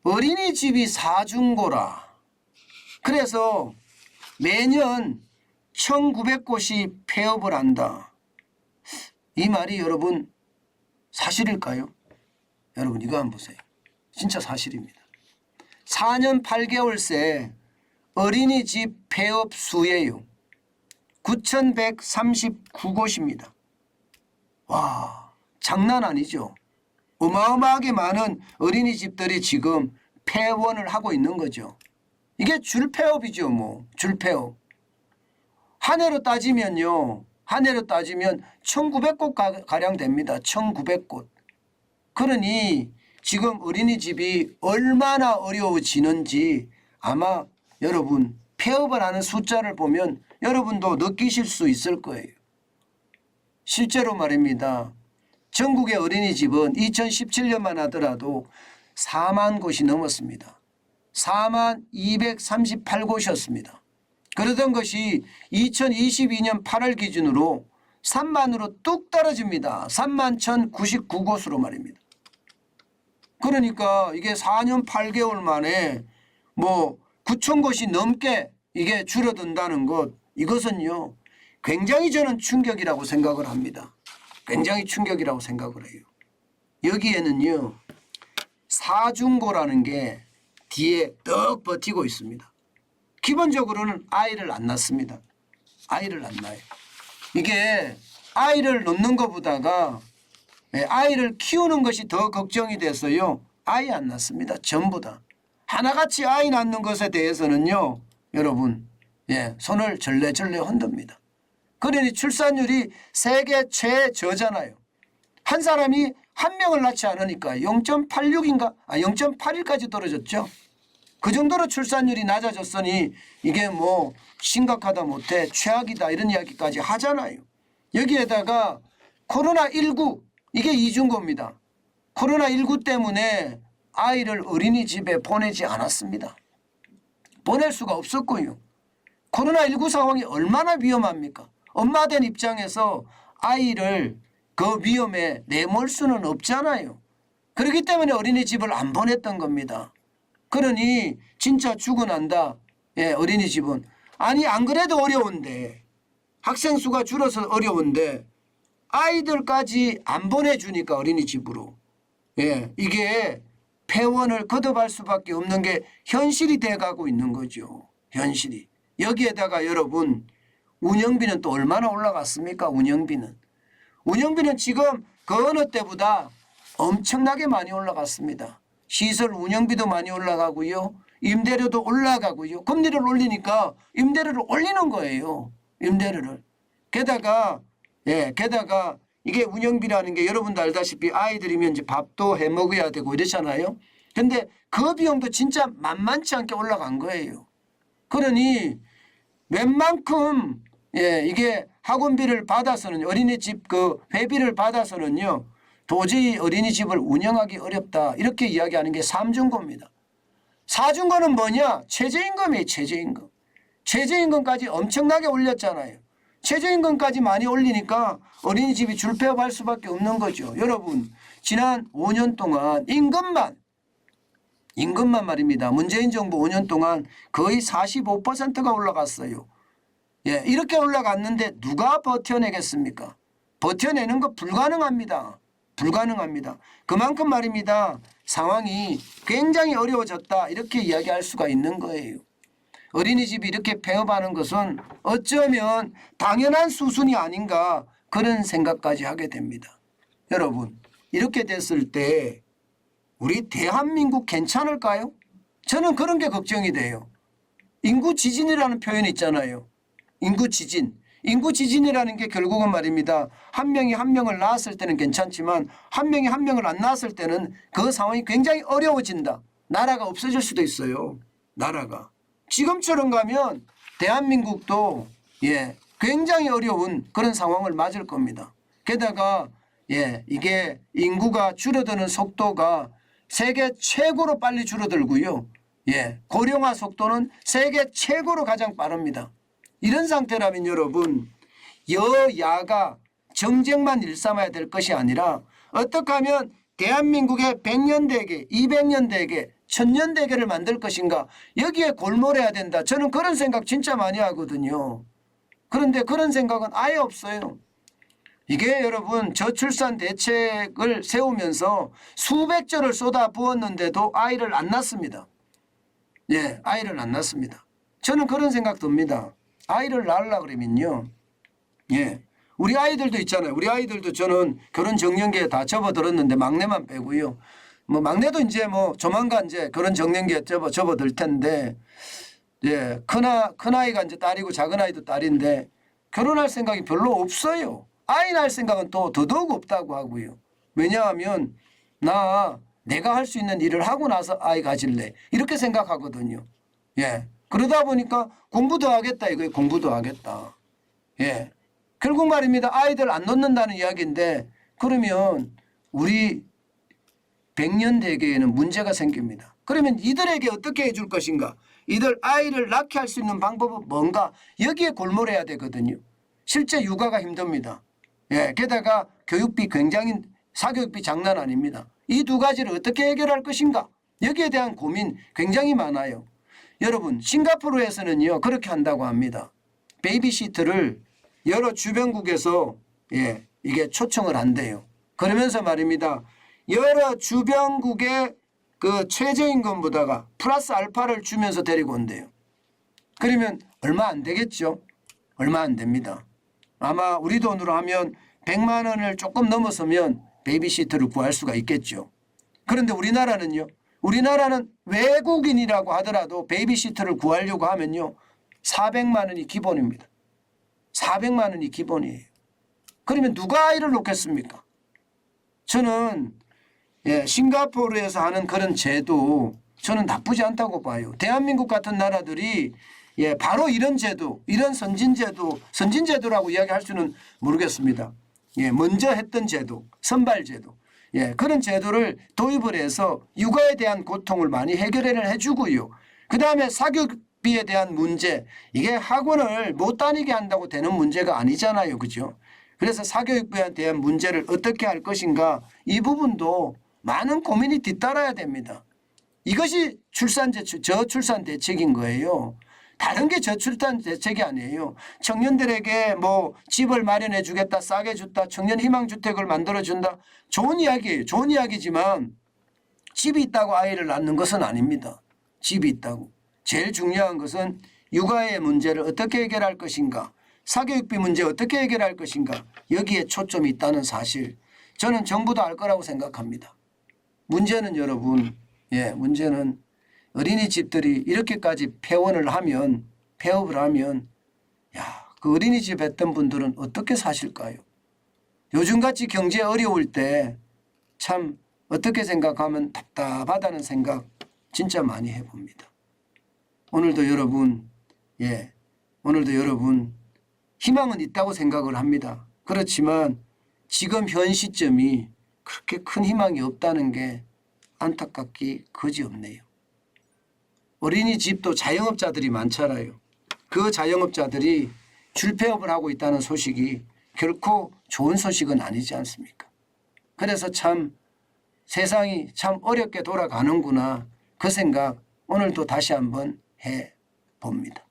어린이집이 사중고라. 그래서 매년 1900곳이 폐업을 한다. 이 말이 여러분 사실일까요? 여러분 이거 한번 보세요. 진짜 사실입니다. 4년 8개월 새 어린이집 폐업 수예요. 9,139곳입니다. 와, 장난 아니죠. 어마어마하게 많은 어린이집들이 지금 폐원을 하고 있는 거죠. 이게 줄폐업이죠. 뭐 줄폐업. 한 해로 따지면요. 한 해로 따지면 1900곳 가량 됩니다. 1900곳. 그러니 지금 어린이집이 얼마나 어려워지는지 아마 여러분 폐업을 하는 숫자를 보면 여러분도 느끼실 수 있을 거예요. 실제로 말입니다. 전국의 어린이집은 2017년만 하더라도 4만 곳이 넘었습니다. 4만 238곳이었습니다. 그러던 것이 2022년 8월 기준으로 3만으로 뚝 떨어집니다. 3만 1,099곳으로 말입니다. 그러니까 이게 4년 8개월 만에 뭐 9천 곳이 넘게 이게 줄어든다는 것, 이것은요 굉장히 저는 충격이라고 생각을 합니다. 굉장히 충격이라고 생각을 해요. 여기에는요 사중고라는 게 뒤에 떡 버티고 있습니다. 기본적으로는 아이를 안 낳습니다. 아이를 안 낳아요. 이게 아이를 놓는 것보다가 아이를 키우는 것이 더 걱정이 돼서요 아이 안 낳습니다. 전부 다. 하나같이 아이 낳는 것에 대해서는요 여러분 손을 절레절레 흔듭니다. 그러니 출산율이 세계 최저잖아요. 한 사람이 한 명을 낳지 않으니까 0.86인가 0.81까지 떨어졌죠. 그 정도로 출산율이 낮아졌으니 이게 뭐 심각하다 못해 최악이다 이런 이야기까지 하잖아요. 여기에다가 코로나19 이게 이중고입니다. 코로나19 때문에 아이를 어린이집에 보내지 않았습니다. 보낼 수가 없었고요. 코로나19 상황이 얼마나 위험합니까? 엄마 된 입장에서 아이를 그 위험에 내몰 수는 없잖아요. 그렇기 때문에 어린이집을 안 보냈던 겁니다. 그러니 진짜 죽어난다. 어린이집은. 아니 안 그래도 어려운데 학생 수가 줄어서 어려운데 아이들까지 안 보내주니까 어린이집으로 이게 폐원을 거듭할 수밖에 없는 게 현실이 돼가고 있는 거죠. 현실이. 여기에다가 여러분 운영비는 또 얼마나 올라갔습니까? 운영비는 지금 그 어느 때보다 엄청나게 많이 올라갔습니다. 시설 운영비도 많이 올라가고요. 임대료도 올라가고요. 금리를 올리니까 임대료를 올리는 거예요. 임대료를. 게다가 이게 운영비라는 게 여러분도 알다시피 아이들이면 이제 밥도 해 먹어야 되고 이러잖아요. 근데 그 비용도 진짜 만만치 않게 올라간 거예요. 그러니 웬만큼 이게 학원비를 받아서는 어린이집 그 회비를 받아서는요 도저히 어린이집을 운영하기 어렵다 이렇게 이야기하는 게 3중고입니다. 4중고는 뭐냐? 최저임금이에요. 최저임금. 최저임금까지 엄청나게 올렸잖아요. 최저임금까지 많이 올리니까 어린이집이 줄폐업할 수밖에 없는 거죠. 여러분 지난 5년 동안 임금만 말입니다. 문재인 정부 5년 동안 거의 45%가 올라갔어요. 이렇게 올라갔는데 누가 버텨내겠습니까? 버텨내는 거 불가능합니다. 불가능합니다. 그만큼 말입니다. 상황이 굉장히 어려워졌다 이렇게 이야기할 수가 있는 거예요. 어린이집이 이렇게 폐업하는 것은 어쩌면 당연한 수순이 아닌가 그런 생각까지 하게 됩니다. 여러분 이렇게 됐을 때 우리 대한민국 괜찮을까요? 저는 그런 게 걱정이 돼요. 인구 지진이라는 표현이 있잖아요. 인구 지진이라는 게 결국은 말입니다. 한 명이 한 명을 낳았을 때는 괜찮지만 한 명이 한 명을 안 낳았을 때는 그 상황이 굉장히 어려워진다. 나라가 없어질 수도 있어요. 나라가. 지금처럼 가면 대한민국도 굉장히 어려운 그런 상황을 맞을 겁니다. 게다가 이게 인구가 줄어드는 속도가 세계 최고로 빨리 줄어들고요. 고령화 속도는 세계 최고로 가장 빠릅니다. 이런 상태라면 여러분 여야가 정쟁만 일삼아야 될 것이 아니라 어떻게 하면 대한민국의 100년 대계 200년 대계 천년대계를 만들 것인가? 여기에 골몰해야 된다. 저는 그런 생각 진짜 많이 하거든요. 그런데 그런 생각은 아예 없어요. 이게 여러분 저출산 대책을 세우면서 수백 조를 쏟아 부었는데도 아이를 안 낳습니다. 예, 아이를 안 낳습니다. 저는 그런 생각 듭니다. 아이를 낳으려고 그러면요. 예. 우리 아이들도 있잖아요. 우리 아이들도 저는 결혼 정년기에 다 접어들었는데 막내만 빼고요. 뭐 막내도 이제 뭐 조만간 이제 결혼 정년기에 접어들 텐데, 예. 큰 아이가 이제 딸이고 작은 아이도 딸인데 결혼할 생각이 별로 없어요. 아이 낳을 생각은 또 더더욱 없다고 하고요. 왜냐하면 내가 할 수 있는 일을 하고 나서 아이 가질래. 이렇게 생각하거든요. 예. 그러다 보니까 공부도 하겠다 이거예요. 공부도 하겠다. 예. 결국 말입니다. 아이들 안 놓는다는 이야기인데 그러면 우리 100년 대계에는 문제가 생깁니다. 그러면 이들에게 어떻게 해줄 것인가? 이들 아이를 낳게 할 수 있는 방법은 뭔가? 여기에 골몰해야 되거든요. 실제 육아가 힘듭니다. 예, 게다가 교육비 굉장히 사교육비 장난 아닙니다. 이 두 가지를 어떻게 해결할 것인가? 여기에 대한 고민 굉장히 많아요. 여러분 싱가포르에서는요 그렇게 한다고 합니다. 베이비시터를 여러 주변국에서 이게 초청을 한대요. 그러면서 말입니다. 여러 주변국의 그 최저임금보다가 플러스 알파를 주면서 데리고 온대요. 그러면 얼마 안 되겠죠? 얼마 안 됩니다. 아마 우리 돈으로 하면 100만 원을 조금 넘어서면 베이비시터를 구할 수가 있겠죠. 그런데 우리나라는요. 우리나라는 외국인이라고 하더라도 베이비시터를 구하려고 하면요. 400만 원이 기본입니다. 400만 원이 기본이에요. 그러면 누가 아이를 놓겠습니까? 저는 싱가포르에서 하는 그런 제도 저는 나쁘지 않다고 봐요. 대한민국 같은 나라들이 바로 이런 제도, 이런 선진제도라고 이야기할 수는 모르겠습니다. 먼저 했던 제도, 선발제도. 그런 제도를 도입을 해서 육아에 대한 고통을 많이 해결을 해주고요. 그 다음에 사교육비에 대한 문제, 이게 학원을 못 다니게 한다고 되는 문제가 아니잖아요. 그죠? 그래서 사교육비에 대한 문제를 어떻게 할 것인가 이 부분도 많은 고민이 뒤따라야 됩니다. 이것이 저출산 대책인 거예요. 다른 게 저출산 대책이 아니에요. 청년들에게 뭐 집을 마련해 주겠다, 싸게 줬다, 청년 희망주택을 만들어 준다. 좋은 이야기예요. 좋은 이야기지만 집이 있다고 아이를 낳는 것은 아닙니다. 집이 있다고. 제일 중요한 것은 육아의 문제를 어떻게 해결할 것인가, 사교육비 문제 어떻게 해결할 것인가, 여기에 초점이 있다는 사실 저는 정부도 알 거라고 생각합니다. 문제는 여러분, 문제는 어린이집들이 이렇게까지 폐업을 하면 그 어린이집 했던 분들은 어떻게 사실까요? 요즘같이 경제 어려울 때 참 어떻게 생각하면 답답하다는 생각 진짜 많이 해봅니다. 오늘도 여러분 희망은 있다고 생각을 합니다. 그렇지만 지금 현 시점이 그렇게 큰 희망이 없다는 게 안타깝기 그지없네요. 어린이집도 자영업자들이 많잖아요. 그 자영업자들이 줄폐업을 하고 있다는 소식이 결코 좋은 소식은 아니지 않습니까? 그래서 참 세상이 참 어렵게 돌아가는구나 그 생각 오늘도 다시 한번 해봅니다.